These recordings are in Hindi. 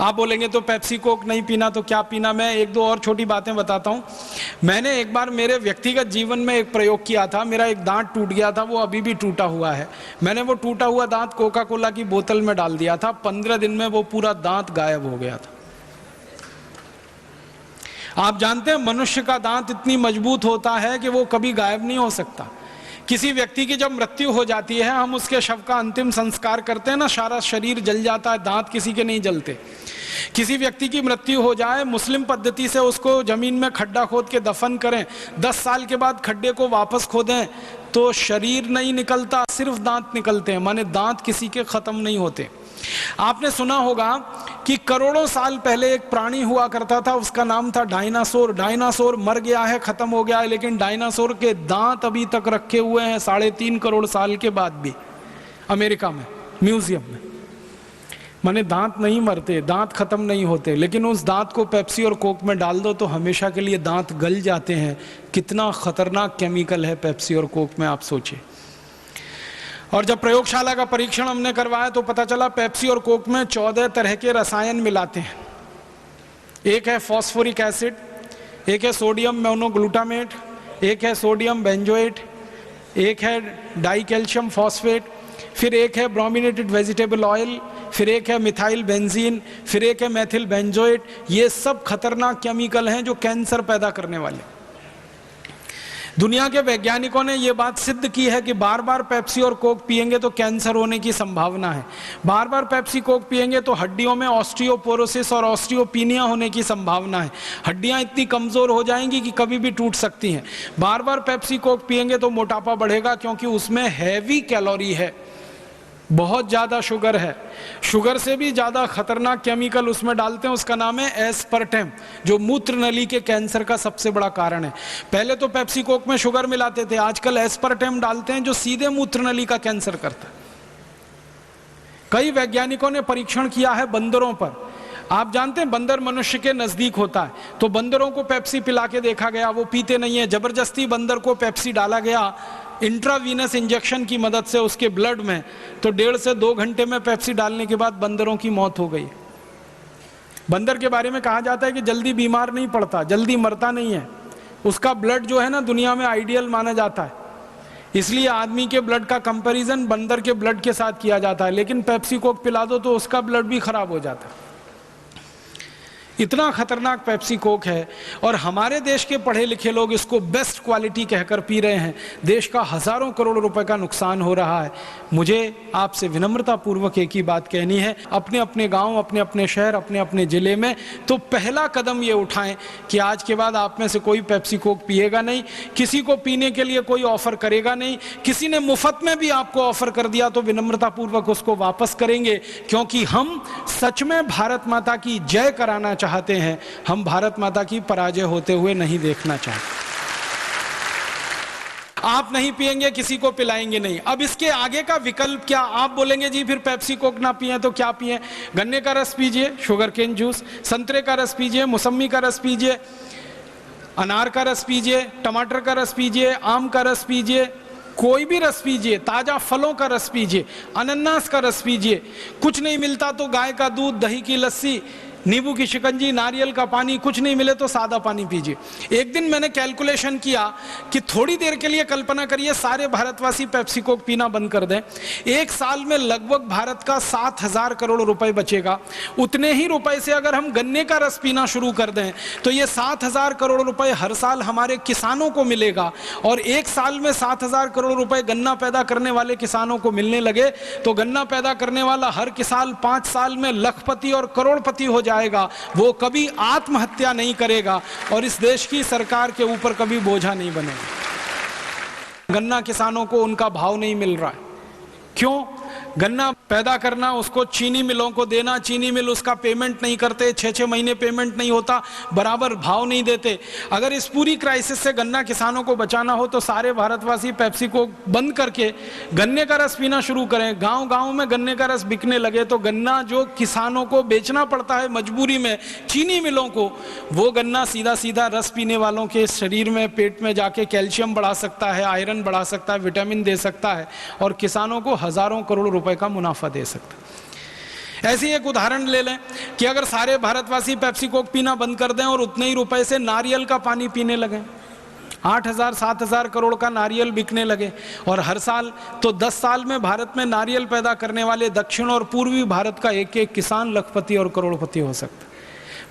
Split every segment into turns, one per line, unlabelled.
आप बोलेंगे तो पेप्सी कोक नहीं पीना तो क्या पीना। मैं एक दो और छोटी बातें बताता हूँ। मैंने एक बार मेरे व्यक्तिगत जीवन में एक प्रयोग किया था। मेरा एक दांत टूट गया था, वो अभी भी टूटा हुआ है। मैंने वो टूटा हुआ दांत कोका कोला की बोतल में डाल दिया था। 15 दिन में वो पूरा दांत गायब हो गया था। आप जानते हैं मनुष्य का दांत इतनी मजबूत होता है कि वो कभी गायब नहीं हो सकता। किसी व्यक्ति की जब मृत्यु हो जाती है, हम उसके शव का अंतिम संस्कार करते हैं ना, सारा शरीर जल जाता है, दांत किसी के नहीं जलते। किसी व्यक्ति की मृत्यु हो जाए, मुस्लिम पद्धति से उसको जमीन में खड्डा खोद के दफन करें, 10 साल के बाद खड्डे को वापस खोदें तो शरीर नहीं निकलता, सिर्फ दांत निकलते हैं। माने दांत किसी के खत्म नहीं होते। आपने सुना होगा कि करोड़ों साल पहले एक प्राणी हुआ करता था, उसका नाम था डायनासोर। डायनासोर मर गया है, खत्म हो गया है, लेकिन डायनासोर के दांत अभी तक रखे हुए हैं 3.5 करोड़ साल के बाद भी अमेरिका में, म्यूजियम में। माने दांत नहीं मरते, दांत खत्म नहीं होते, लेकिन उस दांत को पेप्सी और कोक में डाल दो तो हमेशा के लिए दांत गल जाते हैं। कितना खतरनाक केमिकल है पेप्सी और कोक में, आप सोचिए। और जब प्रयोगशाला का परीक्षण हमने करवाया तो पता चला पेप्सी और कोक में 14 तरह के रसायन मिलाते हैं। एक है फॉस्फोरिक एसिड, एक है सोडियम मोनोग्लूटामेट, एक है सोडियम बेंजोएट, एक है डाई कैल्शियम फॉस्फेट, फिर एक है ब्रोमिनेटेड वेजिटेबल ऑयल, फिर एक है मिथाइल बेंजीन, फिर एक है मेथिल बेंजोएट। ये सब खतरनाक केमिकल हैं जो कैंसर पैदा करने वाले। दुनिया के वैज्ञानिकों ने यह बात सिद्ध की है कि बार बार पेप्सी और कोक पिएंगे तो कैंसर होने की संभावना है। बार बार पेप्सी कोक पिएंगे तो हड्डियों में ऑस्टियोपोरोसिस और ऑस्टियोपीनिया होने की संभावना है। हड्डियां इतनी कमजोर हो जाएंगी कि कभी भी टूट सकती हैं। बार बार पेप्सी कोक पिएंगे तो मोटापा बढ़ेगा, क्योंकि उसमें हैवी कैलोरी है, बहुत ज्यादा शुगर है। शुगर से भी ज्यादा खतरनाक केमिकल उसमें डालते हैं, उसका नाम है एस्पर्टेम, जो मूत्र नली के कैंसर का सबसे बड़ा कारण है। पहले तो पेप्सी कोक में शुगर मिलाते थे, आजकल एस्पर्टेम डालते हैं जो सीधे मूत्र नली का कैंसर करता है। कई वैज्ञानिकों ने परीक्षण किया है बंदरों पर। आप जानते हैं बंदर मनुष्य के नजदीक होता है, तो बंदरों को पेप्सी पिला के देखा गया, वो पीते नहीं है। जबरदस्ती बंदर को पेप्सी डाला गया इंट्रावीनस इंजेक्शन की मदद से उसके ब्लड में, तो 1.5 से 2 घंटे में पेप्सी डालने के बाद बंदरों की मौत हो गई। बंदर के बारे में कहा जाता है कि जल्दी बीमार नहीं पड़ता, जल्दी मरता नहीं है। उसका ब्लड जो है ना दुनिया में आइडियल माना जाता है, इसलिए आदमी के ब्लड का कंपैरिजन बंदर के ब्लड के साथ किया जाता है। लेकिन पेप्सी कोक पिला दो तो उसका ब्लड भी खराब हो जाता है। इतना खतरनाक पेप्सी कोक है, और हमारे देश के पढ़े लिखे लोग इसको बेस्ट क्वालिटी कहकर पी रहे हैं। देश का हजारों करोड़ रुपए का नुकसान हो रहा है। मुझे आपसे विनम्रता पूर्वक एक ही बात कहनी है, अपने अपने गांव, अपने अपने शहर, अपने अपने जिले में तो पहला कदम ये उठाएं कि आज के बाद आप में से कोई पेप्सी कोक पिएगा नहीं, किसी को पीने के लिए कोई ऑफर करेगा नहीं। किसी ने मुफ्त में भी आपको ऑफर कर दिया तो विनम्रता पूर्वक उसको वापस करेंगे, क्योंकि हम सच में भारत माता की जय कराना चाहते हैं। हम भारत माता की पराजय होते हुए नहीं देखना चाहते। आप नहीं पिएंगे, किसी को पिलाएंगे नहीं। अब इसके आगे का विकल्प क्या? आप बोलेंगे जी फिर पेप्सी कोक ना पिए तो क्या पिए? गन्ने का रस पीजिए, शुगर केन जूस, संतरे का रस पीजिए, मौसमी का रस पीजिए, अनार का रस पीजिए, टमाटर का रस पीजिए, आम का रस पीजिए, कोई भी रस पीजिए, ताजा फलों का रस पीजिए, अनन्नास का रस पीजिए। कुछ नहीं मिलता तो गाय का दूध, दही की लस्सी, नींबू की शिकंजी, नारियल का पानी, कुछ नहीं मिले तो सादा पानी पीजिए। एक दिन मैंने कैलकुलेशन किया कि थोड़ी देर के लिए कल्पना करिए सारे भारतवासी पेप्सी कोक पीना बंद कर दें, 1 साल में लगभग भारत का 7,000 करोड़ रुपए बचेगा। उतने ही रुपए से अगर हम गन्ने का रस पीना शुरू कर दें तो ये 7,000 करोड़ रुपए हर साल हमारे किसानों को मिलेगा, और 1 साल में 7,000 करोड़ रुपए गन्ना पैदा करने वाले किसानों को मिलने लगे तो गन्ना पैदा करने वाला हर किसान 5 साल में लखपति और करोड़पति हो जाएगा। वो कभी आत्महत्या नहीं करेगा और इस देश की सरकार के ऊपर कभी बोझा नहीं बनेगा। गन्ना किसानों को उनका भाव नहीं मिल रहा है। क्यों? गन्ना पैदा करना, उसको चीनी मिलों को देना, चीनी मिल उसका पेमेंट नहीं करते, 6-6 महीने पेमेंट नहीं होता, बराबर भाव नहीं देते। अगर इस पूरी क्राइसिस से गन्ना किसानों को बचाना हो तो सारे भारतवासी पेप्सी को बंद करके गन्ने का रस पीना शुरू करें। गांव गांव में गन्ने का रस बिकने लगे तो गन्ना जो किसानों को बेचना पड़ता है मजबूरी में चीनी मिलों को, वो गन्ना सीधा सीधा रस पीने वालों के शरीर में, पेट में जाके कैल्शियम बढ़ा सकता है, आयरन बढ़ा सकता है, विटामिन दे सकता है, और किसानों को हजारों करोड़ रुपए का मुनाफा दे सकता है। ऐसे ही एक उदाहरण ले लें कि अगर सारे भारतवासी पेप्सी कोक पीना बंद कर दें और उतने ही रुपए से नारियल का पानी पीने लगे, 8,000 7,000 करोड़ का नारियल बिकने लगे, और हर साल तो 10 साल में भारत में नारियल पैदा करने वाले दक्षिण और पूर्वी भारत का एक एक किसान लखपति और करोड़पति हो सकता है।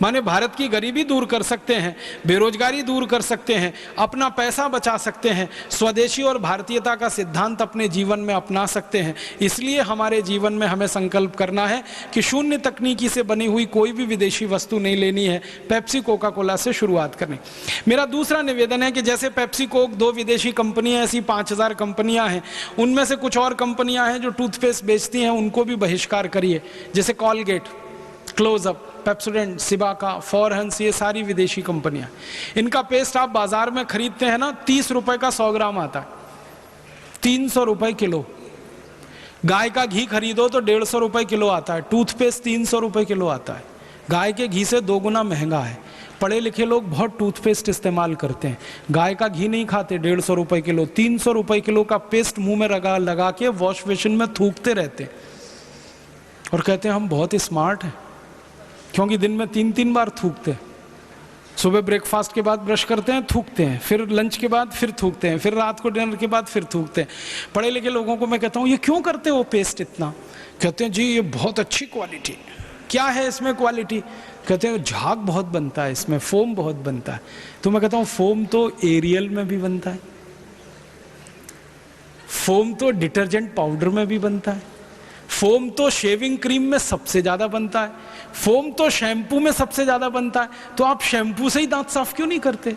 माने भारत की गरीबी दूर कर सकते हैं, बेरोजगारी दूर कर सकते हैं, अपना पैसा बचा सकते हैं, स्वदेशी और भारतीयता का सिद्धांत अपने जीवन में अपना सकते हैं। इसलिए हमारे जीवन में हमें संकल्प करना है कि शून्य तकनीकी से बनी हुई कोई भी विदेशी वस्तु नहीं लेनी है, पेप्सी कोका कोला से शुरुआत करनी। मेरा दूसरा निवेदन है कि जैसे पेप्सी कोक 2 विदेशी कंपनियां, ऐसी 5,000 कंपनियां हैं, उनमें से कुछ और कंपनियां हैं जो टूथपेस्ट बेचती हैं, उनको भी बहिष्कार करिए। जैसे Colgate, Closeup, Pepsodent, Cibaca, Forhans, ये सारी विदेशी कंपनियां। इनका पेस्ट आप बाजार में खरीदते हैं ना, 30 रुपए का 100 ग्राम आता है, 300 रुपए किलो। गाय का घी खरीदो तो 150 रुपए किलो आता है, टूथपेस्ट 300 रुपए किलो आता है। गाय के घी से 2 गुना महंगा है। पढ़े लिखे लोग बहुत टूथपेस्ट इस्तेमाल करते हैं, गाय का घी नहीं खाते। 150 रुपए किलो, 300 रुपए किलो का पेस्ट मुंह में लगा के वॉश बेसिन में थूकते रहते हैं और कहते हैं हम बहुत स्मार्ट हैं, क्योंकि दिन में 3-3 बार थूकते हैं। सुबह ब्रेकफास्ट के बाद ब्रश करते हैं, थूकते हैं, फिर लंच के बाद फिर थूकते हैं, फिर रात को डिनर के बाद फिर थूकते हैं। पढ़े लिखे लोगों को मैं कहता हूँ ये क्यों करते हो पेस्ट इतना? कहते हैं जी ये बहुत अच्छी क्वालिटी। क्या है इसमें क्वालिटी? कहते हैं झाग बहुत बनता है इसमें, फोम बहुत बनता है। तो मैं कहता हूँ फोम तो एरियल में भी बनता है, फोम तो डिटर्जेंट पाउडर में भी बनता है, फोम तो शेविंग क्रीम में सबसे ज्यादा बनता है, फोम तो शैम्पू में सबसे ज्यादा बनता है। तो आप शैम्पू से ही दांत साफ क्यों नहीं करते?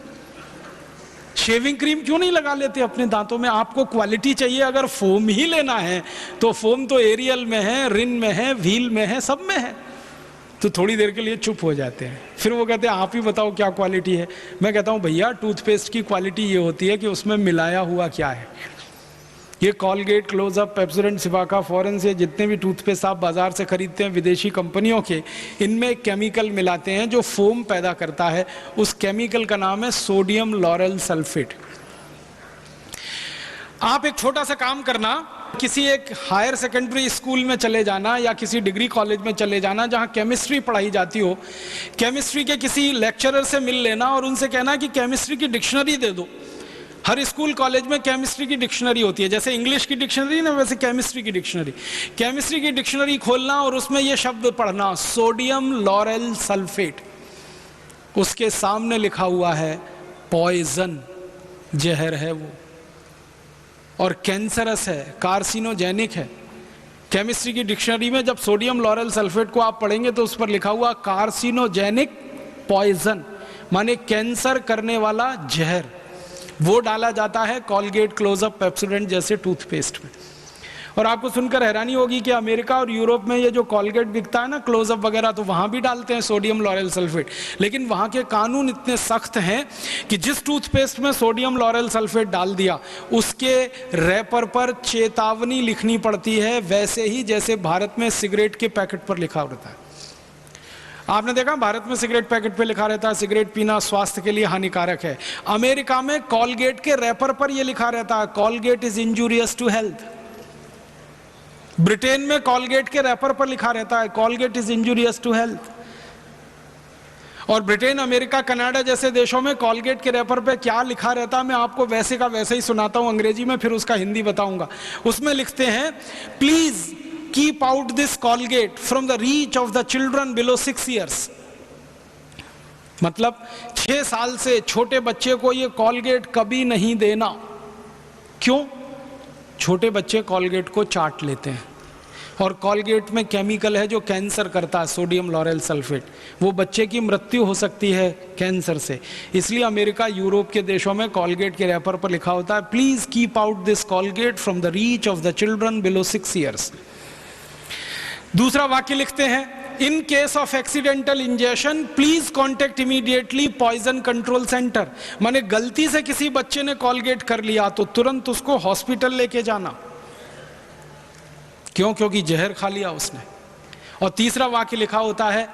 शेविंग क्रीम क्यों नहीं लगा लेते अपने दांतों में? आपको क्वालिटी चाहिए, अगर फोम ही लेना है तो फोम तो एरियल में है, रिन में है, व्हील में है, सब में है। तो थोड़ी देर के लिए चुप हो जाते हैं, फिर वो कहते हैं आप ही बताओ क्या क्वालिटी है। मैं कहता हूं भैया टूथपेस्ट की क्वालिटी ये होती है कि उसमें मिलाया हुआ क्या है। ये कॉलगेट, क्लोजअप, पेप्सोडेंट, सिबाका, फॉरेंस, ये जितने भी टूथपेस्ट आप बाजार से खरीदते हैं विदेशी कंपनियों के, इनमें एक केमिकल मिलाते हैं जो फोम पैदा करता है। उस केमिकल का नाम है सोडियम लॉरेल सल्फेट। आप एक छोटा सा काम करना, किसी एक हायर सेकेंडरी स्कूल में चले जाना या किसी डिग्री कॉलेज में चले जाना जहां केमिस्ट्री पढ़ाई जाती हो। केमिस्ट्री के किसी लेक्चरर से मिल लेना और उनसे कहना कि केमिस्ट्री की डिक्शनरी दे दो। हर स्कूल कॉलेज में केमिस्ट्री की डिक्शनरी होती है, जैसे इंग्लिश की डिक्शनरी ना, वैसे केमिस्ट्री की डिक्शनरी। केमिस्ट्री की डिक्शनरी खोलना और उसमें यह शब्द पढ़ना सोडियम लॉरेल सल्फेट। उसके सामने लिखा हुआ है पॉइजन, जहर है वो, और कैंसरस है, कार्सिनोजेनिक है। केमिस्ट्री की डिक्शनरी में जब सोडियम लॉरेल सल्फेट को आप पढ़ेंगे तो उस पर लिखा हुआ कार्सिनोजेनिक पॉइजन, माने कैंसर करने वाला जहर, वो डाला जाता है कॉलगेट, क्लोजअप, पेप्सोडेंट जैसे टूथपेस्ट में। और आपको सुनकर हैरानी होगी कि अमेरिका और यूरोप में ये जो कॉलगेट बिकता है ना, क्लोजअप वगैरह, तो वहां भी डालते हैं सोडियम लॉरेल सल्फेट। लेकिन वहां के कानून इतने सख्त हैं कि जिस टूथपेस्ट में सोडियम लॉरेल सल्फेट डाल दिया उसके रैपर पर चेतावनी लिखनी पड़ती है, वैसे ही जैसे भारत में सिगरेट के पैकेट पर लिखा होता है। आपने देखा भारत में सिगरेट पैकेट पे लिखा रहता है सिगरेट पीना स्वास्थ्य के लिए हानिकारक है। अमेरिका में कॉलगेट के रैपर पर यह लिखा रहता है Colgate is injurious to health. Britain में कॉलगेट के रैपर पर लिखा रहता है Colgate is injurious to health. और ब्रिटेन, अमेरिका, कनाडा जैसे देशों में कॉलगेट के रैपर पे क्या लिखा रहता है मैं आपको वैसे का वैसे ही सुनाता हूं अंग्रेजी में, फिर उसका हिंदी बताऊंगा। उसमें लिखते हैं please keep out this Colgate from the reach of the children below 6 years। मतलब 6 साल से छोटे बच्चे को ये कॉलगेट कभी नहीं देना। क्यों? छोटे बच्चे कॉलगेट को चाट लेते हैं और कॉलगेट में केमिकल है जो कैंसर करता है, सोडियम लॉरेल सल्फेट। वो बच्चे की मृत्यु हो सकती है कैंसर से। इसलिए अमेरिका, यूरोप के देशों में कॉलगेट के रैपर पर लिखा होता है please keep out this Colgate from the reach of the children below 6 years। दूसरा वाक्य लिखते हैं in case of accidental injection please contact immediately poison control centre. माने गलती से किसी बच्चे ने कॉलगेट कर लिया तो तुरंत उसको हॉस्पिटल लेके जाना। क्यों? क्योंकि जहर खा लिया उसने। और तीसरा वाक्य लिखा होता है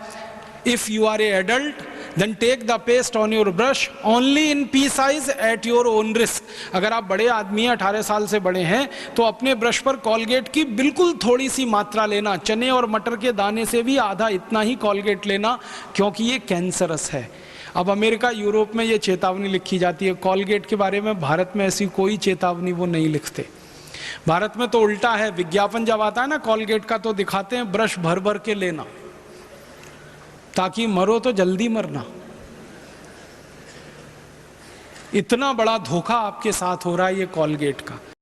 if you are a adult then take the paste on your brush only in pea size at your own risk. अगर आप बड़े आदमी हैं, 18 साल से बड़े हैं, तो अपने ब्रश पर कॉलगेट की बिल्कुल थोड़ी सी मात्रा लेना, चने और मटर के दाने से भी आधा इतना ही कॉलगेट लेना, क्योंकि ये कैंसरस है। अब अमेरिका, यूरोप में ये चेतावनी लिखी जाती है, कॉलगेट के बारे में भारत में ऐसी कोई चेतावनी वो नहीं लिखते। भारत में तो उल्टा है, विज्ञापन जब आता है ना कॉलगेट का तो दिखाते हैं ब्रश भर भर के लेना, ताकि मरो तो जल्दी मरना। इतना बड़ा धोखा आपके साथ हो रहा है ये कॉलगेट का।